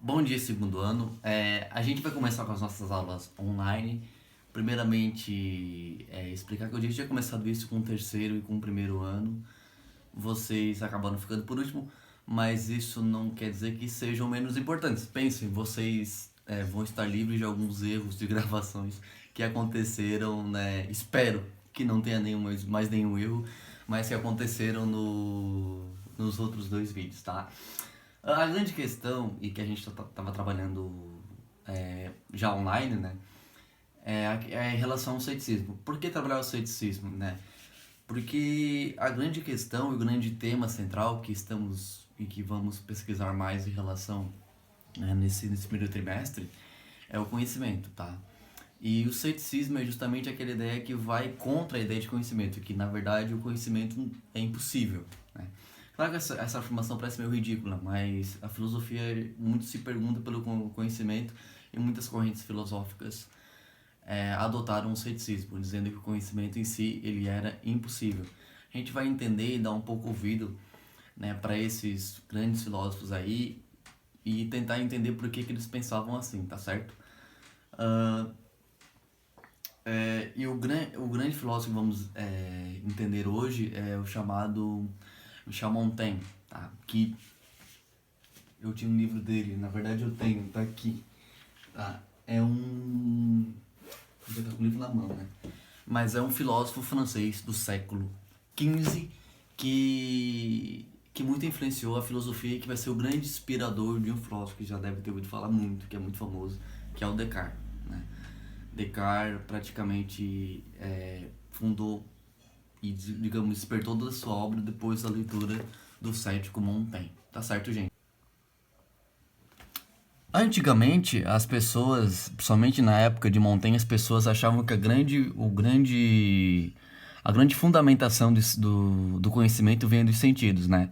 Bom dia, segundo ano. A gente vai começar com as nossas aulas online. Primeiramente, explicar que eu já tinha começado isso com o terceiro e com o primeiro ano. Vocês acabaram ficando por último, mas isso não quer dizer que sejam menos importantes. Pensem, vocês vão estar livres de alguns erros de gravações que aconteceram, né? Espero que não tenha mais nenhum erro, mas que aconteceram nos outros dois vídeos, tá? A grande questão, e que a gente estava trabalhando já online, né? É em relação ao ceticismo. Por que trabalhar o ceticismo, né? Porque a grande questão e o grande tema central que estamos e que vamos pesquisar mais em relação nesse primeiro trimestre é o conhecimento, tá? E o ceticismo é justamente aquela ideia que vai contra a ideia de conhecimento, que na verdade o conhecimento é impossível, né? Claro que essa afirmação parece meio ridícula, mas a filosofia muito se pergunta pelo conhecimento e muitas correntes filosóficas adotaram o ceticismo, dizendo que o conhecimento em si ele era impossível. A gente vai entender e dar um pouco ouvido, né, para esses grandes filósofos aí e tentar entender por que eles pensavam assim, tá certo? Uh, e o grande filósofo que vamos entender hoje é o chamado Michel Montaigne, tá? Que eu tinha um livro dele, na verdade eu tenho, tá aqui. Tá? É um. Eu tô com o livro na mão, né? Mas é um filósofo francês do século XV que muito influenciou a filosofia e que vai ser o grande inspirador de um filósofo que já deve ter ouvido falar muito, que é muito famoso, que é o Descartes, né? Descartes praticamente fundou e, digamos, despertou toda a sua obra depois da leitura do cético Montaigne. Tá certo, gente? Antigamente, as pessoas, principalmente na época de Montaigne, as pessoas achavam que a grande fundamentação do conhecimento vem dos sentidos, né?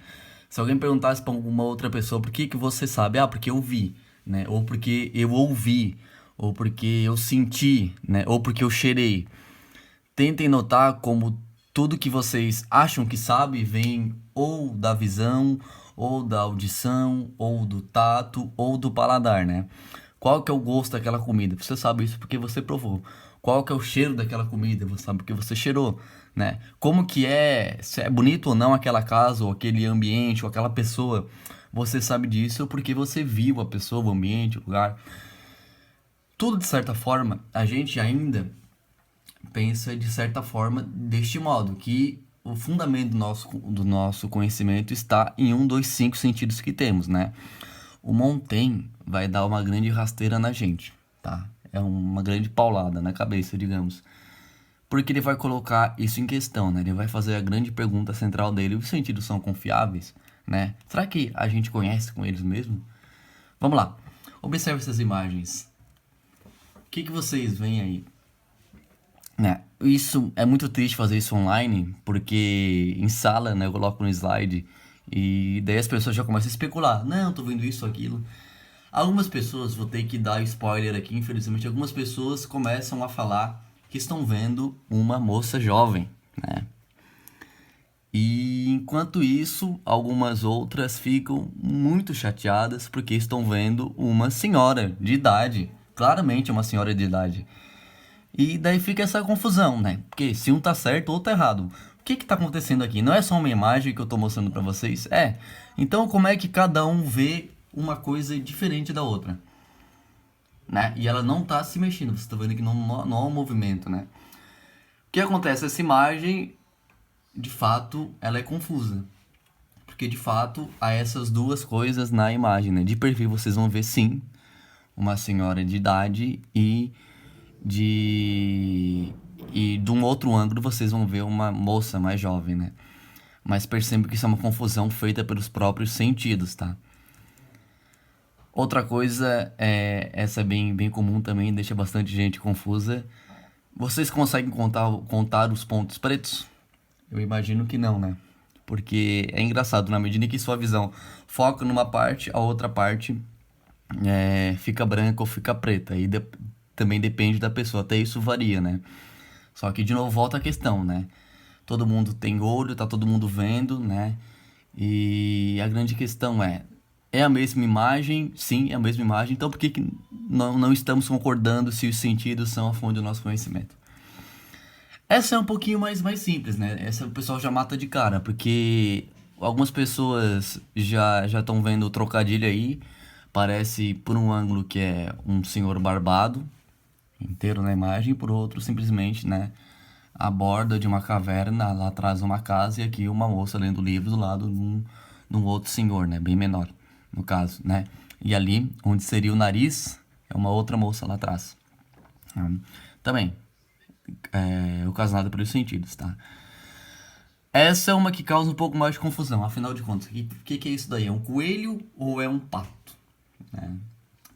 Se alguém perguntasse para uma outra pessoa por que você sabe, porque eu vi, né? Ou porque eu ouvi, ou porque eu senti, né? Ou porque eu cheirei. Tentem notar como tudo que vocês acham que sabe vem ou da visão, ou da audição, ou do tato, ou do paladar, né? Qual que é o gosto daquela comida? Você sabe isso porque você provou. Qual que é o cheiro daquela comida? Você sabe porque você cheirou, né? Como que é, se é bonito ou não aquela casa, ou aquele ambiente, ou aquela pessoa? Você sabe disso porque você viu a pessoa, o ambiente, o lugar. Tudo de certa forma, a gente ainda pensa de certa forma deste modo, que o fundamento do nosso conhecimento está em um dos cinco sentidos que temos, né? O Montaigne vai dar uma grande rasteira na gente, tá? É uma grande paulada na cabeça, digamos. Porque ele vai colocar isso em questão, né? Ele vai fazer a grande pergunta central dele: os sentidos são confiáveis, né? Será que a gente conhece com eles mesmo? Vamos lá. Observe essas imagens. O que vocês veem aí? Né? Isso é muito triste fazer isso online, porque em sala, né, eu coloco no slide e daí as pessoas já começam a especular. Não, tô vendo isso, aquilo. Algumas pessoas, vou ter que dar spoiler aqui, infelizmente, algumas pessoas começam a falar que estão vendo uma moça jovem, né? E enquanto isso, algumas outras ficam muito chateadas porque estão vendo uma senhora de idade, claramente uma senhora de idade. E daí fica essa confusão, né? Porque se um tá certo, o outro tá errado. O que que tá acontecendo aqui? Não é só uma imagem que eu tô mostrando pra vocês? É. Então como é que cada um vê uma coisa diferente da outra? Né? E ela não tá se mexendo, você tá vendo que não há um movimento, né? O que acontece? Essa imagem, de fato, ela é confusa. Porque de fato há essas duas coisas na imagem, né? De perfil vocês vão ver sim uma senhora de idade de e de um outro ângulo vocês vão ver uma moça mais jovem, né? Mas perceba que isso é uma confusão feita pelos próprios sentidos, tá? Outra coisa, essa é bem comum também, deixa bastante gente confusa. Vocês conseguem contar os pontos pretos? Eu imagino que não, né? Porque é engraçado, na medida em que sua visão foca numa parte, a outra parte fica branca ou fica preta. E também depende da pessoa, até isso varia, né? Só que de novo volta a questão, né? Todo mundo tem olho, tá todo mundo vendo, né? E a grande questão é, É a mesma imagem? Sim, é a mesma imagem. Então por que que não estamos concordando se os sentidos são a fonte do nosso conhecimento? Essa é um pouquinho mais simples, né? Essa o pessoal já mata de cara, porque algumas pessoas já estão vendo o trocadilho aí. Parece por um ângulo que é um senhor barbado, inteiro na imagem, por outro simplesmente, né? A borda de uma caverna, lá atrás uma casa, e aqui uma moça lendo livro do lado de um outro senhor, né? Bem menor, no caso, né? E ali, onde seria o nariz, é uma outra moça lá atrás. Também, ocasionada pelos sentidos, tá? Essa é uma que causa um pouco mais de confusão, afinal de contas, o que é isso daí? É um coelho ou é um pato? Né?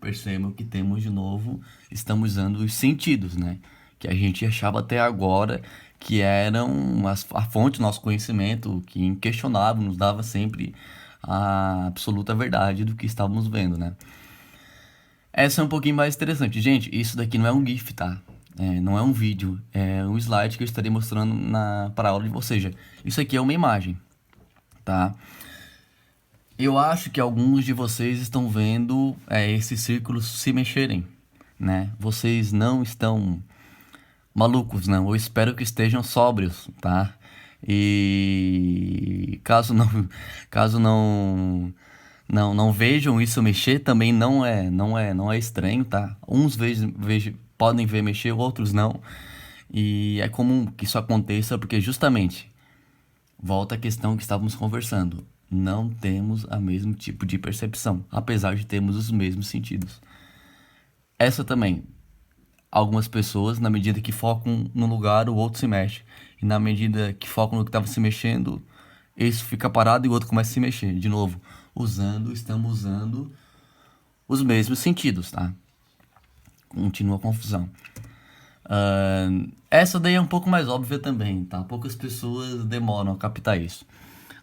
Percebam que temos de novo, estamos usando os sentidos, né? Que a gente achava até agora que eram a fonte do nosso conhecimento, que inquestionável, nos dava sempre a absoluta verdade do que estávamos vendo, né? Essa é um pouquinho mais interessante. Gente, isso daqui não é um GIF, tá? Não é um vídeo, é um slide que eu estarei mostrando para a aula, ou seja, isso aqui é uma imagem, tá? Eu acho que alguns de vocês estão vendo esses círculos se mexerem, né? Vocês não estão malucos, não. Eu espero que estejam sóbrios, tá? E caso não vejam isso mexer, também não é estranho, tá? Uns podem ver mexer, outros não. E é comum que isso aconteça porque justamente volta à questão que estávamos conversando. Não temos o mesmo tipo de percepção, apesar de termos os mesmos sentidos. Essa também. Algumas pessoas, na medida que focam no lugar, o outro se mexe. E na medida que focam no que estava se mexendo, esse fica parado e o outro começa a se mexer. De novo, estamos usando os mesmos sentidos, tá? Continua a confusão. Essa daí é um pouco mais óbvia também, tá? Poucas pessoas demoram a captar isso.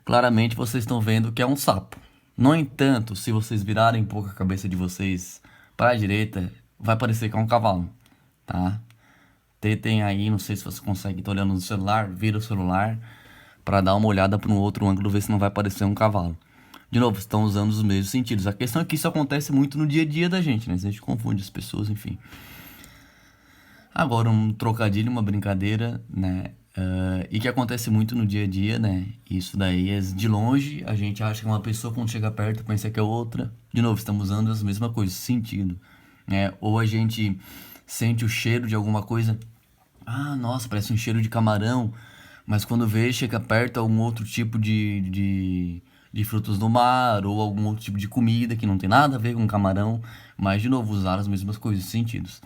Claramente vocês estão vendo que é um sapo. No entanto, se vocês virarem um pouco a cabeça de vocês para a direita, vai parecer que é um cavalo, tá? Tentem aí, não sei se você consegue estar olhando no celular, vira o celular para dar uma olhada para um outro ângulo, ver se não vai parecer um cavalo. De novo, estão usando os mesmos sentidos. A questão é que isso acontece muito no dia a dia da gente, né? A gente confunde as pessoas, enfim. Agora, um trocadilho, uma brincadeira, né? E que acontece muito no dia a dia, né? Isso daí é de longe, a gente acha que é uma pessoa, quando chega perto, pensa que é outra. De novo, estamos usando as mesmas coisas, sentido, né? Ou a gente sente o cheiro de alguma coisa. Ah, nossa, parece um cheiro de camarão. Mas quando vê, chega perto algum outro tipo de frutos do mar ou algum outro tipo de comida que não tem nada a ver com camarão. Mas, de novo, usar as mesmas coisas, sentidos.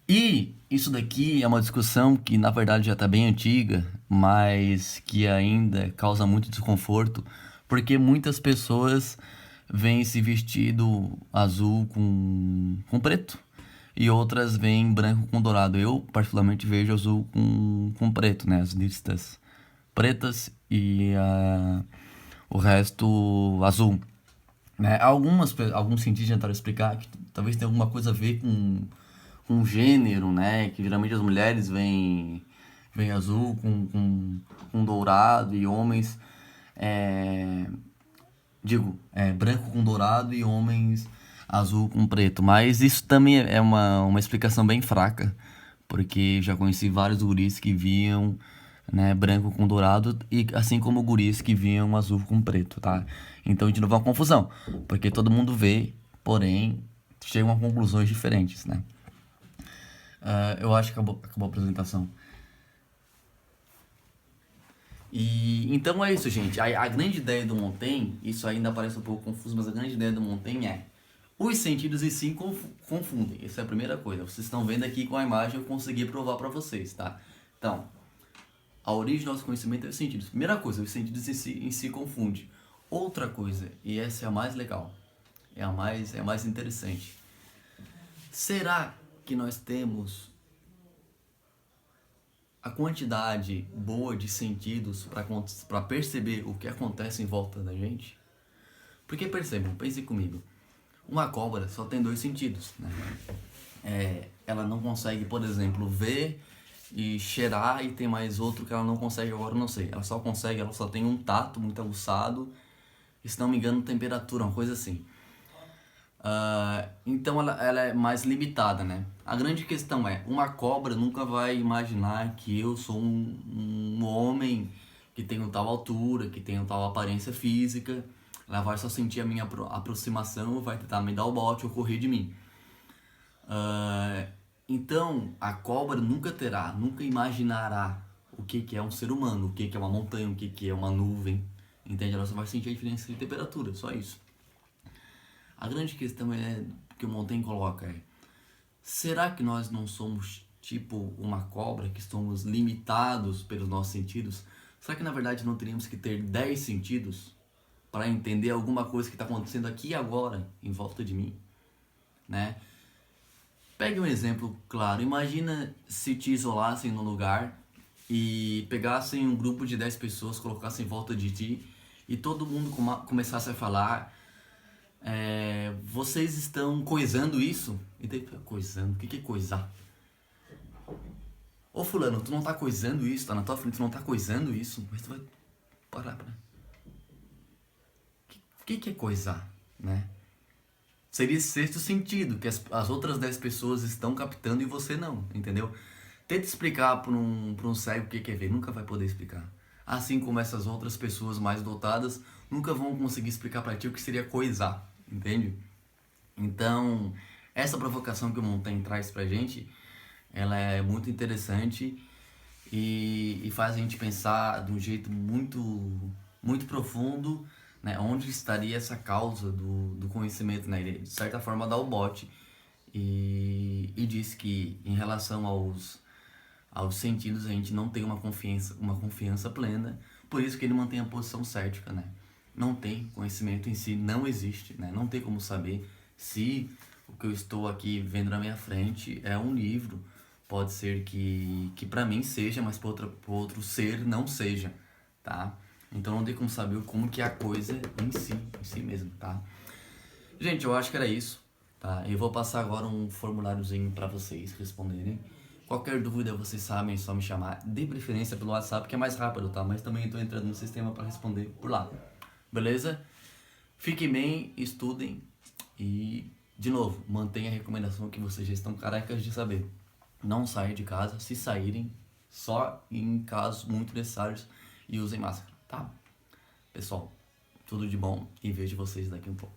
E isso daqui é uma discussão que na verdade já está bem antiga, mas que ainda causa muito desconforto, porque muitas pessoas veem esse vestido azul com preto e outras veem branco com dourado. Eu, particularmente, vejo azul com preto, né? As listas pretas e o resto azul, né? Alguns cientistas tentaram explicar que talvez tenha alguma coisa a ver com gênero, né? Que geralmente as mulheres vêm azul com dourado e homens, é, branco com dourado e homens azul com preto. Mas isso também é uma explicação bem fraca, porque já conheci vários guris que viam, né, branco com dourado, e assim como guris que viam azul com preto, tá? Então, de novo, é uma confusão, porque todo mundo vê, porém, chegam a conclusões diferentes, né? Eu acho que acabou a apresentação. E então é isso, gente. A grande ideia do Montaigne, isso ainda parece um pouco confuso, mas a grande ideia do Montaigne é: os sentidos em si confundem. Essa é a primeira coisa. Vocês estão vendo aqui com a imagem, eu consegui provar para vocês, tá? Então, a origem do nosso conhecimento é os sentidos. Primeira coisa, os sentidos em si confundem. Outra coisa, e essa é a mais legal, é a mais interessante. Será que nós temos a quantidade boa de sentidos para perceber o que acontece em volta da gente? Porque percebam, pensem comigo, uma cobra só tem dois sentidos, né? Ela não consegue, por exemplo, ver e cheirar, e tem mais outro que ela não consegue agora, eu não sei. Ela só tem um tato muito aguçado e se não me engano, temperatura, uma coisa assim. Então ela é mais limitada, né? A grande questão é, uma cobra nunca vai imaginar que eu sou um homem que tem tal altura, que tem tal aparência física. Ela vai só sentir a minha aproximação, vai tentar me dar o bote ou correr de mim. Então a cobra nunca imaginará o que que é um ser humano, o que que é uma montanha, o que que é uma nuvem. Entende? Ela só vai sentir a diferença de temperatura, só isso. A grande questão é que o Montaigne coloca é: será que nós não somos tipo uma cobra, que estamos limitados pelos nossos sentidos? Será que na verdade não teríamos que ter 10 sentidos para entender alguma coisa que está acontecendo aqui e agora em volta de mim, né? Pegue um exemplo claro. Imagina se te isolassem num lugar e pegassem um grupo de 10 pessoas, colocassem em volta de ti e todo mundo começasse a falar: vocês estão coisando isso? E daí, coisando? O que que é coisar? Ô fulano, tu não tá coisando isso? Tá na tua frente, tu não tá coisando isso? Mas tu vai parar pra... O que que é coisar, né? Seria esse sexto sentido, que as outras 10 pessoas estão captando e você não, entendeu? Tenta explicar para um cego o que é ver, nunca vai poder explicar. Assim como essas outras pessoas mais dotadas nunca vão conseguir explicar para ti o que seria coisar, entende? Então, essa provocação que o Montaigne traz pra gente, ela é muito interessante e faz a gente pensar de um jeito muito profundo, né, onde estaria essa causa do conhecimento, né? Ele, de certa forma, dá o bote e diz que em relação aos sentidos a gente não tem uma confiança plena, por isso que ele mantém a posição cética, né? Não tem conhecimento em si, não existe, né? Não tem como saber se o que eu estou aqui vendo na minha frente é um livro. Pode ser que para mim seja, mas para outro ser não seja, tá? Então não tem como saber como que é a coisa em si mesmo, tá? Gente, eu acho que era isso, tá? Eu vou passar agora um formuláriozinho para vocês responderem. Qualquer dúvida vocês sabem, é só me chamar, de preferência pelo WhatsApp, que é mais rápido, tá? Mas também estou entrando no sistema para responder por lá, beleza? Fiquem bem, estudem e, de novo, mantenha a recomendação que vocês já estão carecas de saber. Não saiam de casa, se saírem, só em casos muito necessários, e usem máscara, tá? Pessoal, tudo de bom e vejo vocês daqui um pouco.